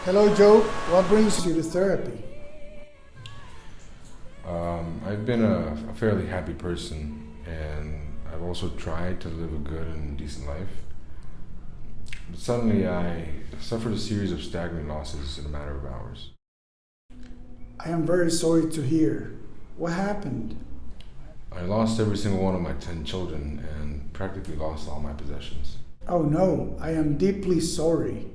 Hello, Joe. What brings you to therapy? I've been a fairly happy person, and I've also tried to live a good and decent life. But suddenly I suffered a series of staggering losses in a matter of hours. I am very sorry to hear. What happened? I lost every single one of my 10 children and practically lost all my possessions. Oh no, I am deeply sorry.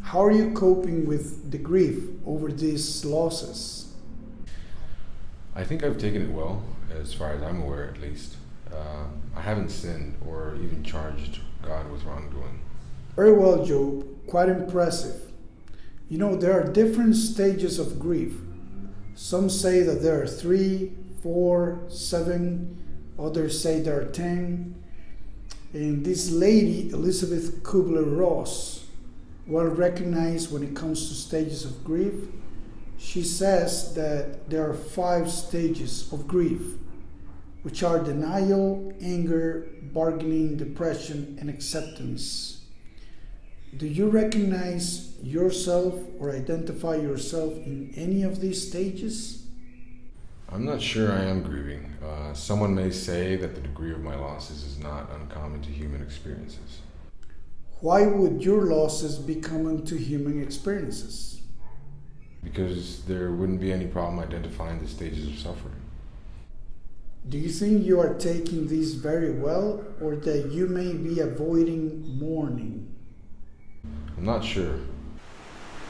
How are you coping with the grief over these losses? I think I've taken it well, as far as I'm aware at least. I haven't sinned or even charged God with wrongdoing. Very well, Job. Quite impressive. You know, there are different stages of grief. Some say that there are 3, 4, 7. Others say there are 10. And this lady, Elizabeth Kubler-Ross, well recognized when it comes to stages of grief, she says that there are 5 stages of grief, which are denial, anger, bargaining, depression, and acceptance. Do you recognize yourself or identify yourself in any of these stages? I'm not sure I am grieving. Someone may say that the degree of my losses is not uncommon to human experiences. Why would your losses be common to human experiences? Because there wouldn't be any problem identifying the stages of suffering. Do you think you are taking these very well, or that you may be avoiding mourning? I'm not sure.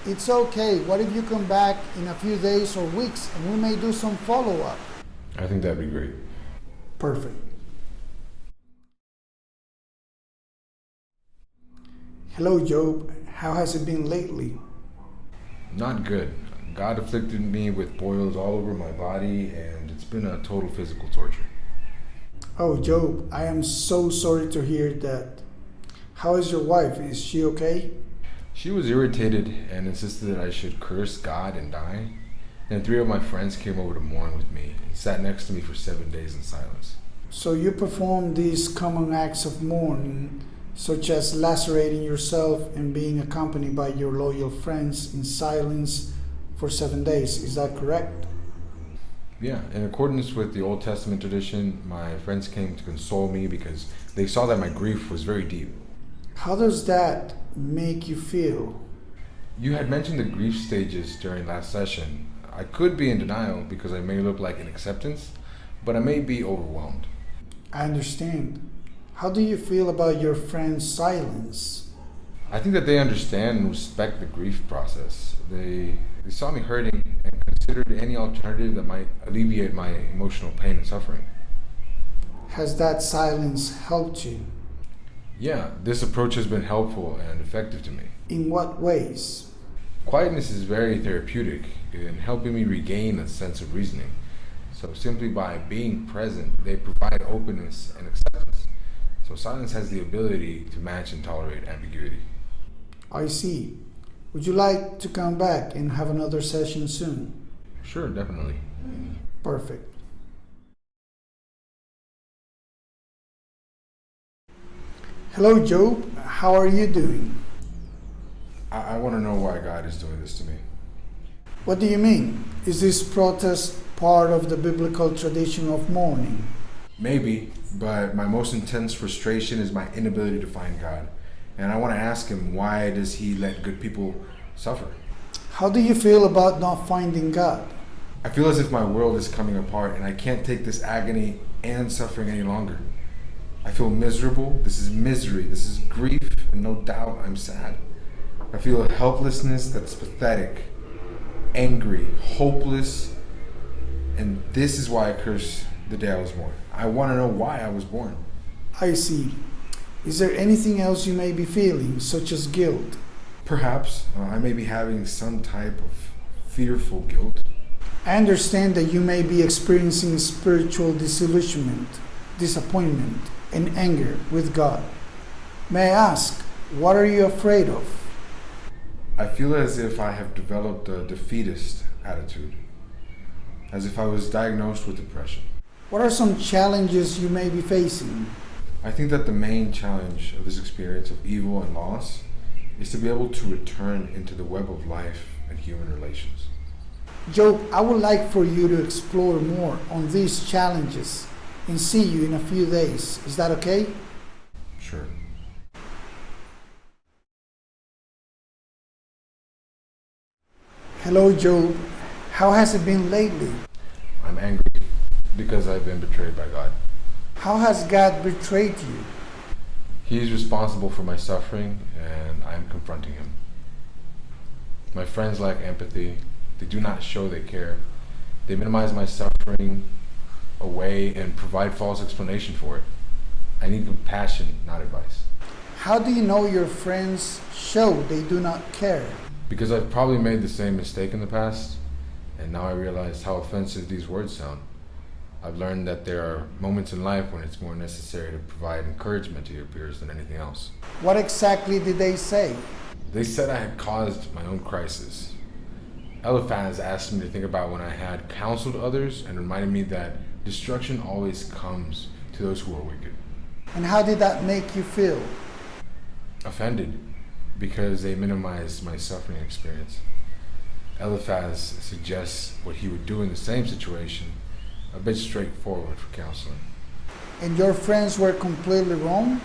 It's okay. What if you come back in a few days or weeks and we may do some follow-up? I think that'd be great. Perfect. Hello, Job. How has it been lately? Not good. God afflicted me with boils all over my body, and it's been a total physical torture. Oh, Job, I am so sorry to hear that. How is your wife? Is she okay? She was irritated and insisted that I should curse God and die. Then 3 of my friends came over to mourn with me and sat next to me for 7 days in silence. So you perform these common acts of mourning, such as lacerating yourself and being accompanied by your loyal friends in silence for 7 days. Is that correct? Yeah, in accordance with the Old Testament tradition, my friends came to console me because they saw that my grief was very deep. How does that make you feel? You had mentioned the grief stages during last session. I could be in denial because I may look like an acceptance, but I may be overwhelmed. I understand. How do you feel about your friends' silence? I think that they understand and respect the grief process. They saw me hurting and considered any alternative that might alleviate my emotional pain and suffering. Has that silence helped you? Yeah, this approach has been helpful and effective to me. In what ways? Quietness is very therapeutic in helping me regain a sense of reasoning. So simply by being present, they provide openness and acceptance. So silence has the ability to match and tolerate ambiguity. I see. Would you like to come back and have another session soon? Sure, definitely. Perfect. Hello, Job. How are you doing? I want to know why God is doing this to me. What do you mean? Is this protest part of the biblical tradition of mourning? Maybe, but my most intense frustration is my inability to find God. And I want to ask him, why does he let good people suffer? How do you feel about not finding God? I feel as if my world is coming apart and I can't take this agony and suffering any longer. I feel miserable. This is misery. This is grief, and no doubt I'm sad. I feel a helplessness that's pathetic, angry, hopeless, and this is why I curse the day I was born. I want to know why I was born. I see. Is there anything else you may be feeling, such as guilt? Perhaps I may be having some type of fearful guilt. I understand that you may be experiencing spiritual disillusionment, disappointment, and anger with God. May I ask, what are you afraid of? I feel as if I have developed a defeatist attitude, as if I was diagnosed with depression. What are some challenges you may be facing? I think that the main challenge of this experience of evil and loss is to be able to return into the web of life and human relations. Job, I would like for you to explore more on these challenges and see you in a few days. Is that okay? Sure. Hello, Job. How has it been lately? I'm angry because I've been betrayed by God. How has God betrayed you? He is responsible for my suffering, and I'm confronting him. My friends lack empathy. They do not show they care. They minimize my suffering away and provide false explanation for it. I need compassion, not advice. How do you know your friends show they do not care? Because I've probably made the same mistake in the past, and now I realize how offensive these words sound. I've learned that there are moments in life when it's more necessary to provide encouragement to your peers than anything else. What exactly did they say? They said I had caused my own crisis. Eliphaz asked me to think about when I had counseled others and reminded me that destruction always comes to those who are wicked. And how did that make you feel? Offended, because they minimized my suffering experience. Eliphaz suggests what he would do in the same situation, a bit straightforward for counseling. And your friends were completely wrong?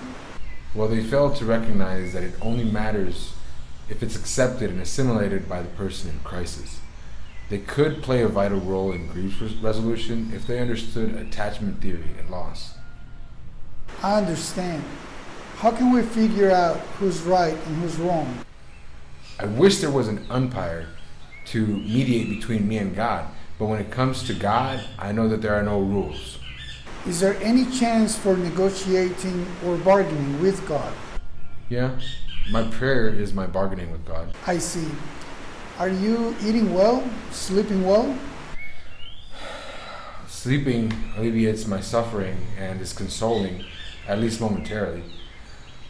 Well, they failed to recognize that it only matters if it's accepted and assimilated by the person in crisis. They could play a vital role in grief resolution if they understood attachment theory and loss. I understand. How can we figure out who's right and who's wrong? I wish there was an umpire to mediate between me and God, but when it comes to God, I know that there are no rules. Is there any chance for negotiating or bargaining with God? Yeah, my prayer is my bargaining with God. I see. Are you eating well? Sleeping well? Sleeping alleviates my suffering and is consoling, at least momentarily.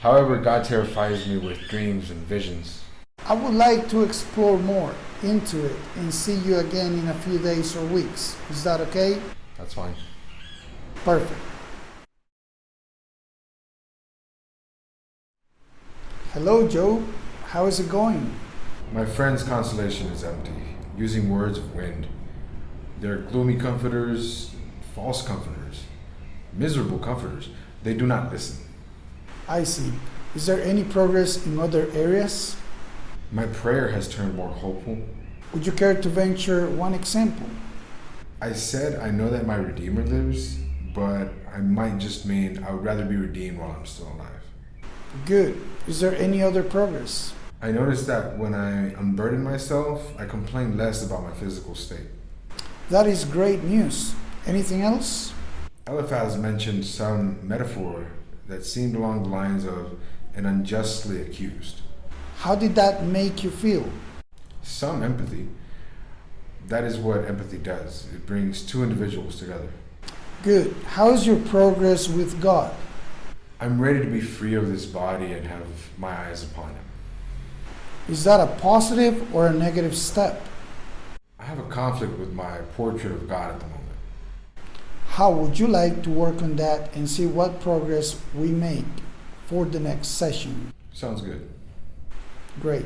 However, God terrifies me with dreams and visions. I would like to explore more into it and see you again in a few days or weeks. Is that okay? That's fine. Perfect. Hello, Job. How is it going? My friend's consolation is empty, using words of wind. They're gloomy comforters, false comforters, miserable comforters. They do not listen. I see. Is there any progress in other areas? My prayer has turned more hopeful. Would you care to venture one example? I said I know that my Redeemer lives, but I might just mean I would rather be redeemed while I'm still alive. Good. Is there any other progress? I noticed that when I unburden myself, I complain less about my physical state. That is great news. Anything else? Eliphaz mentioned some metaphor that seemed along the lines of an unjustly accused. How did that make you feel? Some empathy. That is what empathy does. It brings two individuals together. Good. How is your progress with God? I'm ready to be free of this body and have my eyes upon Him. Is that a positive or a negative step? I have a conflict with my portrait of God at the moment. How would you like to work on that and see what progress we make for the next session? Sounds good. Great.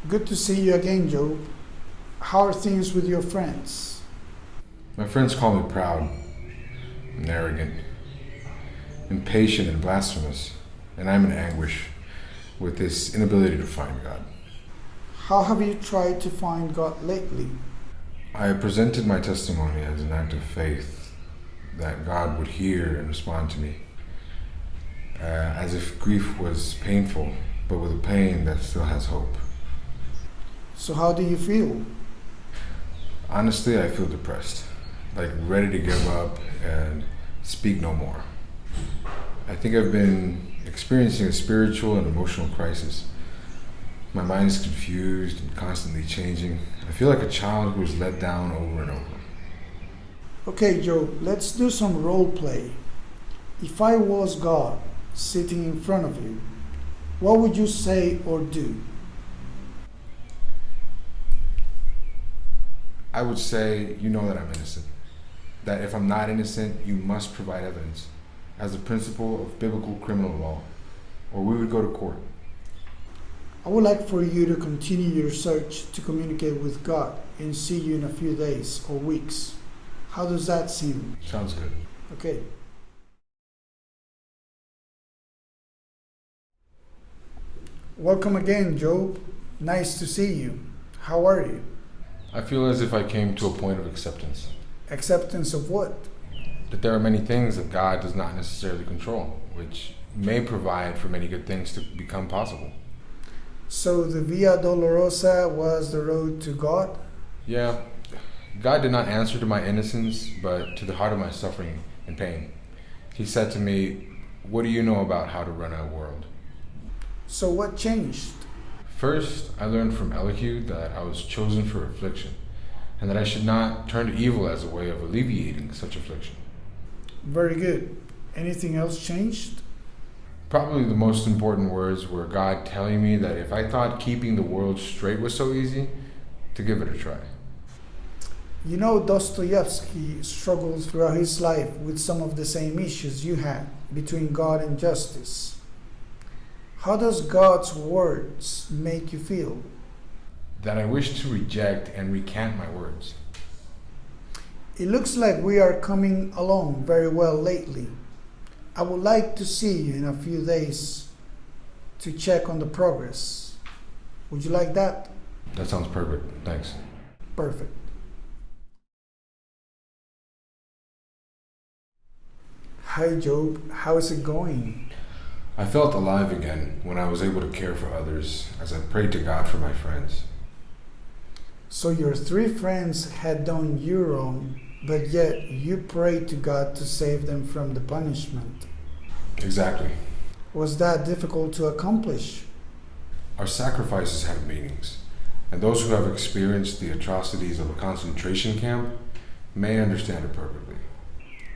Good to see you again, Job. How are things with your friends? My friends call me proud and arrogant, impatient and blasphemous, and I'm in anguish with this inability to find God. How have you tried to find God lately? I presented my testimony as an act of faith that God would hear and respond to me, as if grief was painful, but with a pain that still has hope. So how do you feel? Honestly, I feel depressed, like ready to give up and speak no more. I think I've been experiencing a spiritual and emotional crisis. My mind is confused and constantly changing. I feel like a child who is let down over and over. Okay, Job, let's do some role play. If I was God sitting in front of you, what would you say or do? I would say you know that I'm innocent. That if I'm not innocent, you must provide evidence as a principle of biblical criminal law, or we would go to court. I would like for you to continue your search to communicate with God and see you in a few days or weeks. How does that seem? Sounds good. Okay. Welcome again, Job. Nice to see you. How are you? I feel as if I came to a point of acceptance. Acceptance of what? That there are many things that God does not necessarily control, which may provide for many good things to become possible. So the Via Dolorosa was the road to God? Yeah, God did not answer to my innocence, but to the heart of my suffering and pain. He said to me, "What do you know about how to run a world?" So what changed? First, I learned from Elihu that I was chosen for affliction, and that I should not turn to evil as a way of alleviating such affliction. Very good. Anything else changed? Probably the most important words were God telling me that if I thought keeping the world straight was so easy, to give it a try. You know, Dostoevsky struggled throughout his life with some of the same issues you had between God and justice. How does God's words make you feel? That I wish to reject and recant my words. It looks like we are coming along very well lately. I would like to see you in a few days to check on the progress. Would you like that? That sounds perfect. Thanks. Perfect. Hi Job, how is it going? I felt alive again when I was able to care for others as I prayed to God for my friends. So your 3 friends had done you wrong, but yet you prayed to God to save them from the punishment. Exactly. Was that difficult to accomplish? Our sacrifices have meanings, and those who have experienced the atrocities of a concentration camp may understand it perfectly.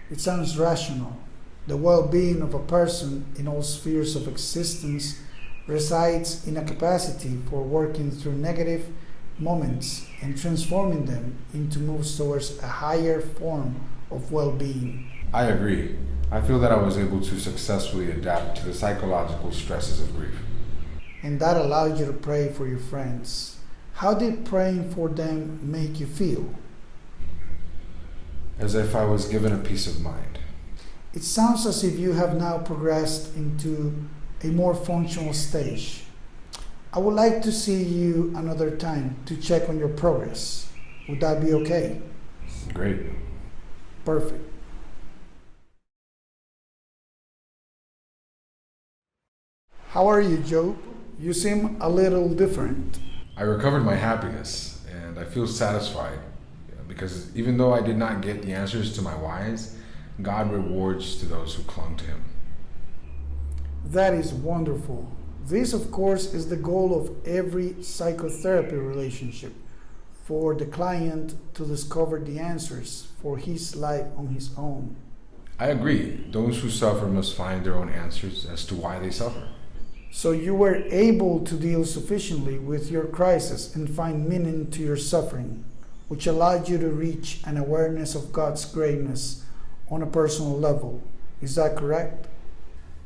It sounds rational. The well-being of a person in all spheres of existence resides in a capacity for working through negative moments and transforming them into moves towards a higher form of well-being. I agree. I feel that I was able to successfully adapt to the psychological stresses of grief. And that allowed you to pray for your friends. How did praying for them make you feel? As if I was given a peace of mind. It sounds as if you have now progressed into a more functional stage. I would like to see you another time to check on your progress. Would that be okay? Great. Perfect. How are you, Job? You seem a little different. I recovered my happiness, and I feel satisfied because even though I did not get the answers to my whys, God rewards to those who clung to Him. That is wonderful. This, of course, is the goal of every psychotherapy relationship, for the client to discover the answers for his life on his own. I agree. Those who suffer must find their own answers as to why they suffer. So you were able to deal sufficiently with your crisis and find meaning to your suffering, which allowed you to reach an awareness of God's greatness on a personal level. Is that correct?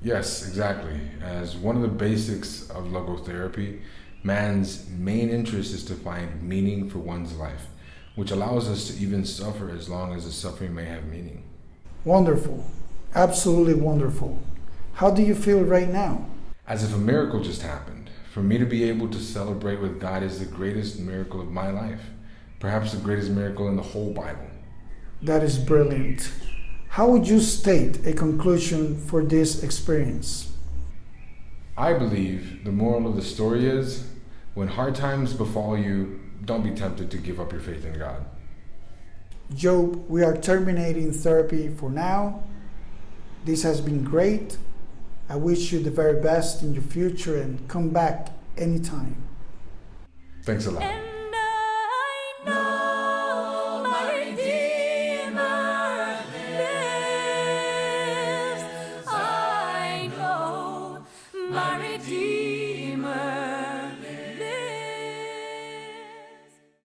Yes, exactly. As one of the basics of logotherapy, man's main interest is to find meaning for one's life, which allows us to even suffer as long as the suffering may have meaning. Wonderful. Absolutely wonderful. How do you feel right now? As if a miracle just happened. For me to be able to celebrate with God is the greatest miracle of my life. Perhaps the greatest miracle in the whole Bible. That is brilliant. How would you state a conclusion for this experience? I believe the moral of the story is, when hard times befall you, don't be tempted to give up your faith in God. Job, we are terminating therapy for now. This has been great. I wish you the very best in your future and come back anytime. Thanks a lot.